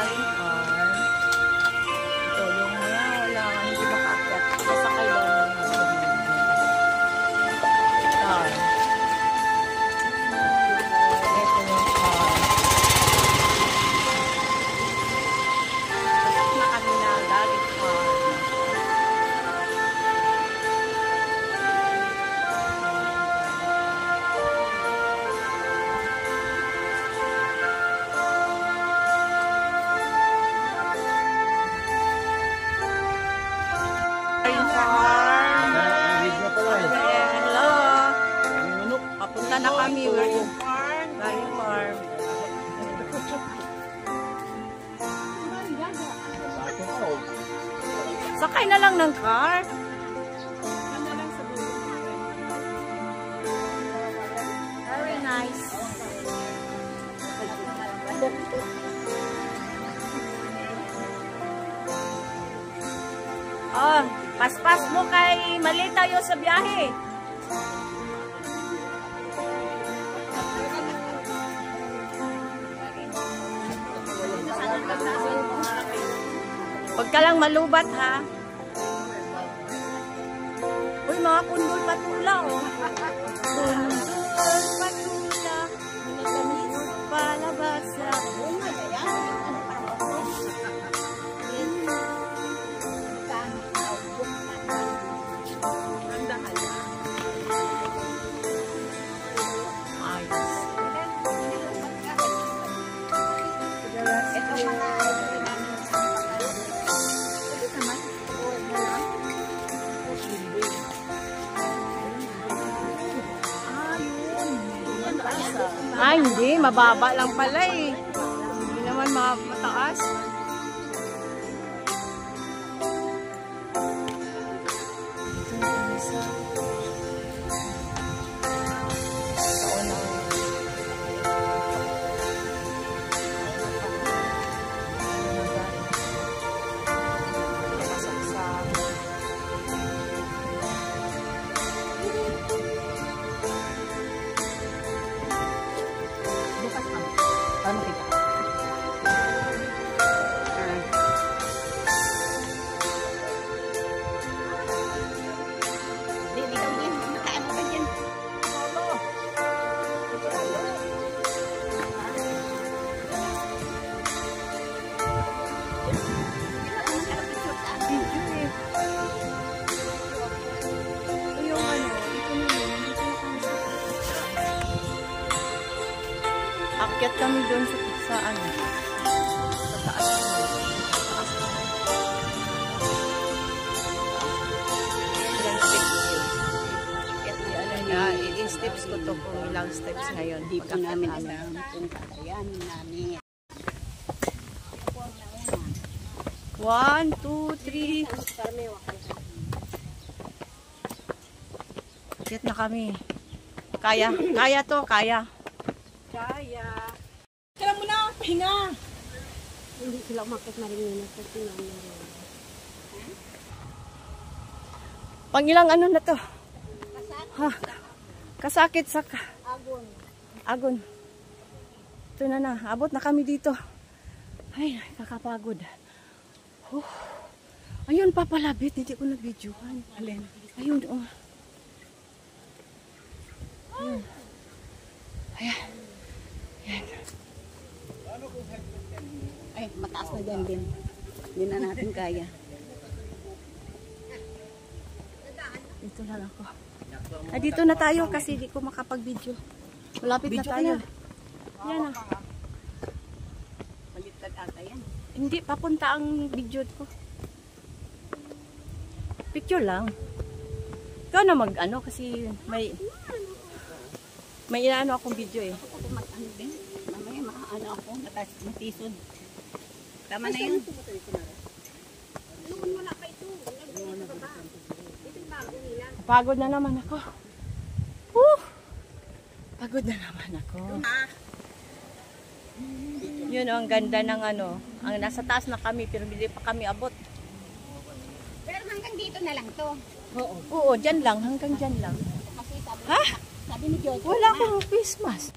galing farm. Ito yung wala, hindi makaakyat. Sasakay daw ng farm. Ito yung farm. Pasok na kami na galing farm. Na kami galing farm. Sakay na lang ng car. Very nice. Oh, paspas mo kay mali tayo sa biyahe. Huwag ka lang malubat, ha? Uy, mga kundol patula, oh. Kundol patula, nagamis palabasa. Ay, hindi. Mababa lang pala eh. Hindi naman mataas. Akyat kami doon sa ano, sa taas. Ilang steps ko to kung ilang steps ngayon. Di pa namin alam kung kakayanin namin. 1, 2, 3. Akyat na kami. Kaya to, kaya. Kaya. Kailan mo na, pahinga. Hindi sila umakit maringin kasi namin. Pangilang ano na to? Ha? Kasakit sa Agon. Ito na. Abot na kami dito. Ay, kakapagod. Ayun pa palabit. Hindi ko nag-videohan. Alin? Ayun, oh. Ayun. Ayan. Ayan. Ay, mataas na dyan din. Hindi na natin kaya. Dito lang ako. Dito na tayo kasi di ko makapag-video. Malapit na tayo. Yan ah. Baliktad ata yan. Hindi, papunta ang video ko. Picture lang. Ikaw na mag-ano kasi may inaano akong video eh. Ako mag-ano din. Mamaya makaano ako. Matisod. Tama na yun. Pagod na naman ako. Pagod na naman ako. Yun oh, ang ganda ng ano. Ang nasa taas na kami pero hindi pa kami abot. Pero hanggang dito na lang to. Oo, dyan lang. Hanggang dyan lang. Ha? Sabi ni Jojo. Wala akong face mask.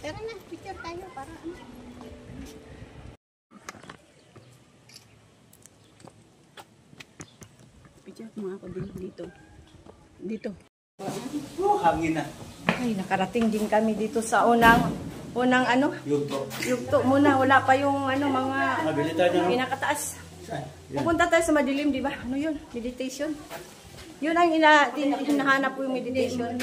Tara na, picture tayo para ano. Picture mo ako din dito. Dito. Hangin na. Ay, nakarating din kami dito sa unang ano? Yugto. Yugto muna, wala pa yung ano mga Mabili tayo ng... pinakataas. Saan? Yan. Pupunta tayo sa madilim, di ba? Ano yun? Meditation. Yun ang hinahanap ko yung meditation.